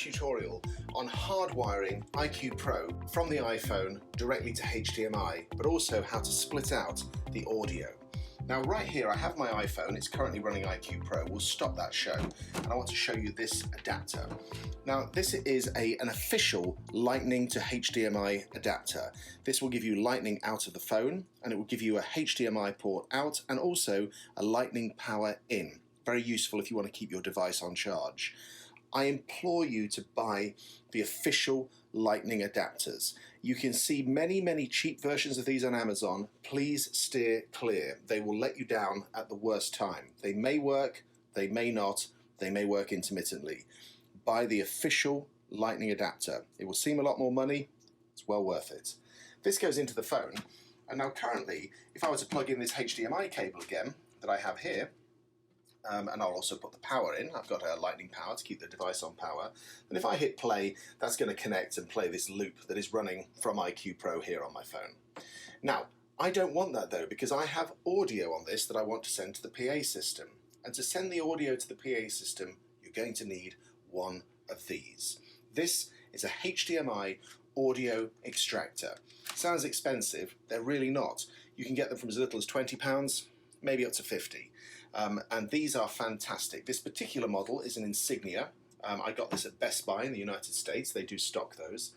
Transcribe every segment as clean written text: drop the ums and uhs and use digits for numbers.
tutorial on hardwiring iQ Pro from the iPhone directly to HDMI, but also how to split out the audio. Now right here I have my iPhone, it's currently running iQ Pro. We'll stop that show and I want to show you this adapter. Now this is an official Lightning to HDMI adapter. This will give you Lightning out of the phone and it will give you a HDMI port out and also a Lightning power in. Very useful if you want to keep your device on charge. I implore you to buy the official Lightning adapters. You can see many cheap versions of these on Amazon. Please steer clear. They will let you down at the worst time. They may work, they may not, they may work intermittently. Buy the official Lightning adapter. It will seem a lot more money, it's well worth it. This goes into the phone, and now currently, if I were to plug in this HDMI cable again that I have here, and I'll also put the power in. I've got a Lightning power to keep the device on power. And if I hit play, that's going to connect and play this loop that is running from iQ Pro here on my phone. Now, I don't want that though, because I have audio on this that I want to send to the PA system. And to send the audio to the PA system, you're going to need one of these. This is a HDMI audio extractor. Sounds expensive, they're really not. You can get them from as little as £20, maybe up to 50. And these are fantastic. This particular model is an Insignia. I got this at Best Buy in the United States. They do stock those.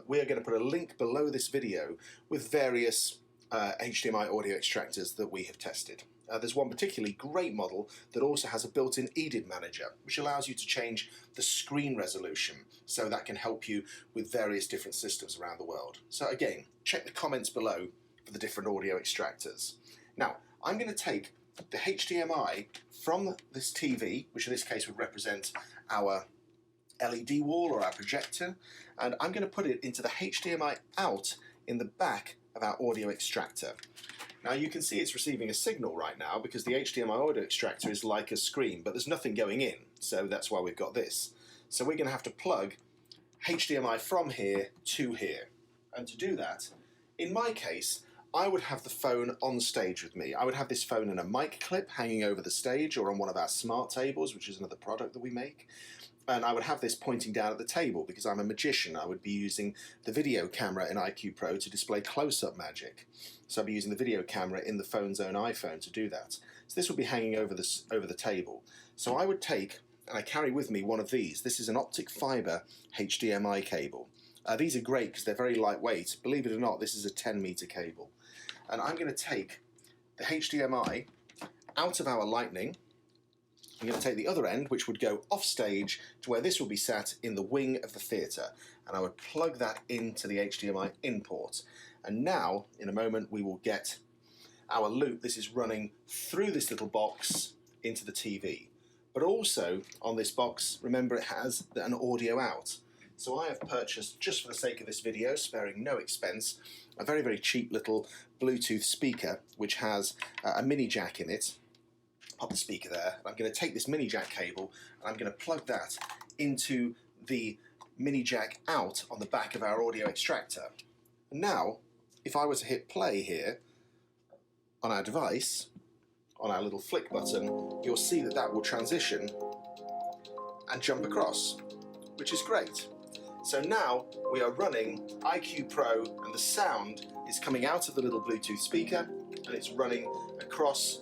We are going to put a link below this video with various HDMI audio extractors that we have tested. There's one particularly great model that also has a built-in EDIT manager, which allows you to change the screen resolution, so that can help you with various different systems around the world. So again, check the comments below for the different audio extractors. Now, I'm going to take the HDMI from this TV, which in this case would represent our LED wall or our projector, and I'm going to put it into the HDMI out in the back of our audio extractor. Now you can see it's receiving a signal right now because the HDMI audio extractor is like a screen, but there's nothing going in, so that's why we've got this. So we're going to have to plug HDMI from here to here, and to do that, in my case, I would have the phone on stage with me. I would have this phone in a mic clip hanging over the stage or on one of our smart tables, which is another product that we make. And I would have this pointing down at the table because I'm a magician. I would be using the video camera in iQ Pro to display close-up magic. So I'd be using the video camera in the phone's own iPhone to do that. So this would be hanging over the table. So I would take, and I carry with me one of these. This is an optic fiber HDMI cable. These are great because they're very lightweight. Believe it or not, this is a 10-meter cable. And I'm going to take the HDMI out of our Lightning. I'm going to take the other end, which would go off stage to where this will be sat in the wing of the theatre. And I would plug that into the HDMI in port. And now, in a moment, we will get our loop. This is running through this little box into the TV. But also, on this box, remember it has an audio out. So I have purchased, just for the sake of this video, sparing no expense, a very cheap little Bluetooth speaker which has a mini jack in it. Pop the speaker there. I'm going to take this mini jack cable and I'm going to plug that into the mini jack out on the back of our audio extractor. And now, if I were to hit play here on our device, on our little flick button, you'll see that that will transition and jump across, which is great. So now we are running iQ Pro and the sound is coming out of the little Bluetooth speaker and it's running across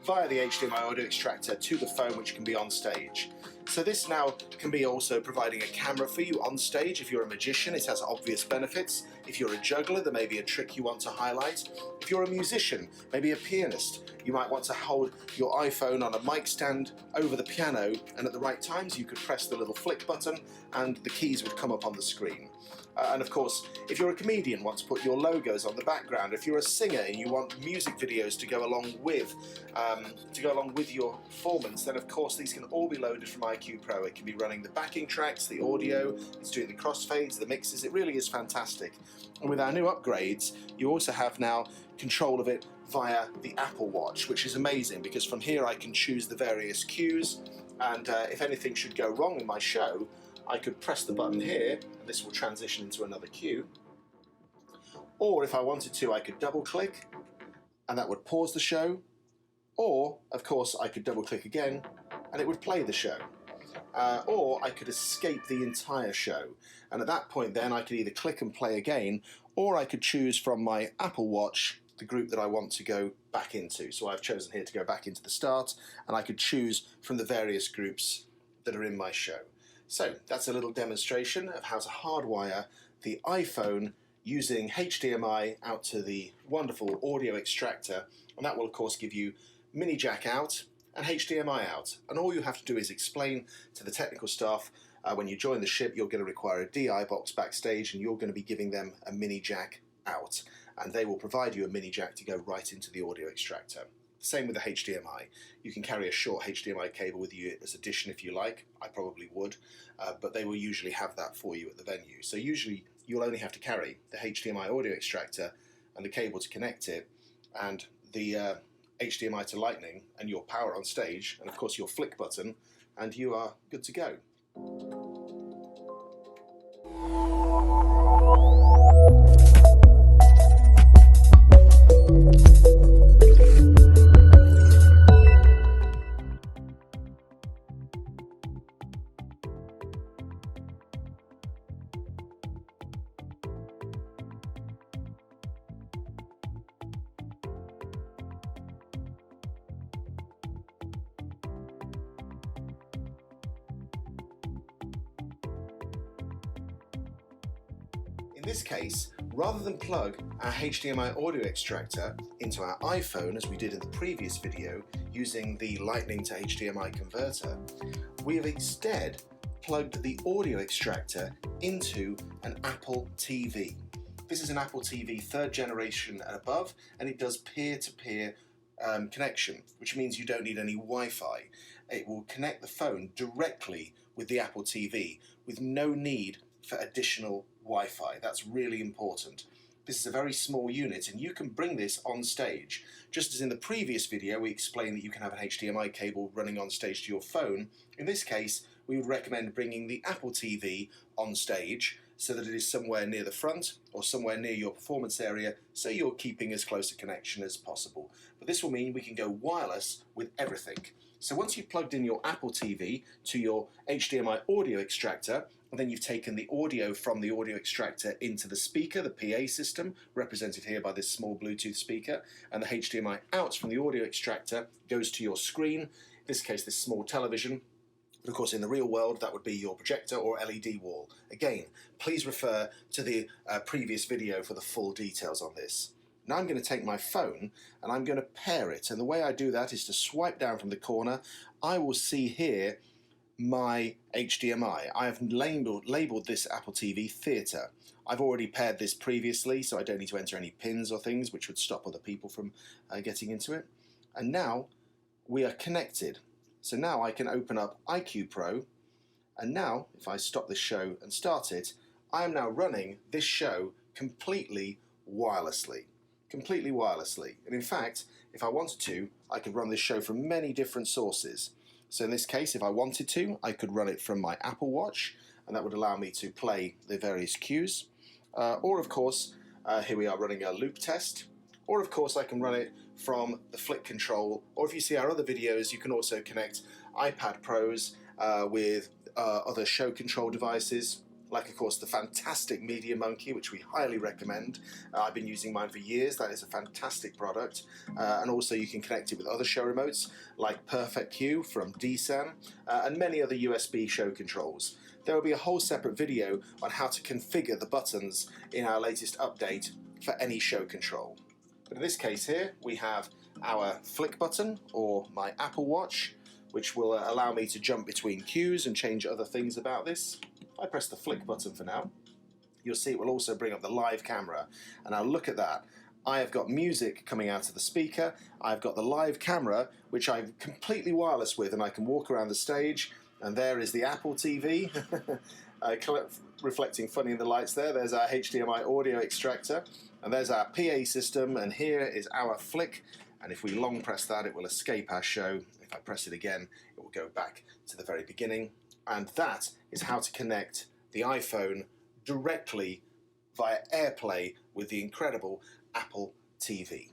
via the HDMI audio extractor to the phone, which can be on stage. So this now can be also providing a camera for you on stage. If you're a magician, it has obvious benefits. If you're a juggler, there may be a trick you want to highlight. If you're a musician, maybe a pianist, you might want to hold your iPhone on a mic stand over the piano, and at the right times you could press the little flick button and the keys would come up on the screen. And of course, if you're a comedian, want to put your logos on the background. If you're a singer and you want music videos to go along with your performance, then of course these can all be loaded from iQ Pro. It can be running the backing tracks, the audio, it's doing the crossfades, the mixes. It really is fantastic. And with our new upgrades, you also have now control of it via the Apple Watch, which is amazing because from here I can choose the various cues, and if anything should go wrong in my show, I could press the button here and this will transition into another cue. Or if I wanted to, I could double click and that would pause the show. Or, of course, I could double click again and it would play the show. or I could escape the entire show. And at that point then I could either click and play again, or I could choose from my Apple Watch the group that I want to go back into. So I've chosen here to go back into the start, and I could choose from the various groups that are in my show. So that's a little demonstration of how to hardwire the iPhone using HDMI out to the wonderful audio extractor, and that will of course give you mini jack out and HDMI out. And all you have to do is explain to the technical staff when you join the ship you're going to require a DI box backstage, and you're going to be giving them a mini jack out, and they will provide you a mini jack to go right into the audio extractor. Same with the HDMI. You can carry a short HDMI cable with you as addition if you like. I probably would, but they will usually have that for you at the venue. So usually you'll only have to carry the HDMI audio extractor and the cable to connect it, and the HDMI to Lightning, and your power on stage, and of course your flick button, and you are good to go. In this case, rather than plug our HDMI audio extractor into our iPhone as we did in the previous video using the Lightning to HDMI converter, we have instead plugged the audio extractor into an Apple TV. This is an Apple TV 3rd generation and above, and it does peer-to-peer connection, which means you don't need any Wi-Fi. It will connect the phone directly with the Apple TV with no need for additional Wi-Fi. That's really important. This is a very small unit, and you can bring this on stage. Just as in the previous video we explained that you can have an HDMI cable running on stage to your phone, in this case we would recommend bringing the Apple TV on stage so that it is somewhere near the front or somewhere near your performance area, so you're keeping as close a connection as possible. But this will mean we can go wireless with everything. So once you've plugged in your Apple TV to your HDMI audio extractor, and then you've taken the audio from the audio extractor into the speaker, the PA system, represented here by this small Bluetooth speaker, and the HDMI out from the audio extractor goes to your screen, in this case this small television. But of course in the real world that would be your projector or LED wall. Again, please refer to the previous video for the full details on this. Now I'm going to take my phone and I'm going to pair it, and the way I do that is to swipe down from the corner. I will see here my HDMI. I have labelled this Apple TV Theatre. I've already paired this previously, so I don't need to enter any pins or things which would stop other people from getting into it. And now we are connected. So now I can open up iQ Pro, and now if I stop this show and start it, I am now running this show completely wirelessly. Completely wirelessly. And in fact, if I wanted to, I could run this show from many different sources. So in this case, if I wanted to, I could run it from my Apple Watch, and that would allow me to play the various cues. Or of course, here we are running a loop test. Or of course I can run it from the Flick control, or if you see our other videos you can also connect iPad Pros with other show control devices, like of course the fantastic Media Monkey, which we highly recommend. I've been using mine for years. That is a fantastic product. And also you can connect it with other show remotes like Perfect Q from DSAN and many other USB show controls. There will be a whole separate video on how to configure the buttons in our latest update for any show control. But in this case here we have our Flick button, or my Apple Watch, which will allow me to jump between cues and change other things about this. I press the Flick button for now. You'll see it will also bring up the live camera, and now look at that. I have got music coming out of the speaker, I've got the live camera which I'm completely wireless with, and I can walk around the stage, and there is the Apple TV reflecting funny in the lights there. There's our HDMI audio extractor, and there's our PA system, and here is our Flick, and if we long press that it will escape our show. If I press it again it will go back to the very beginning, and that is how to connect the iPhone directly via AirPlay with the incredible Apple TV.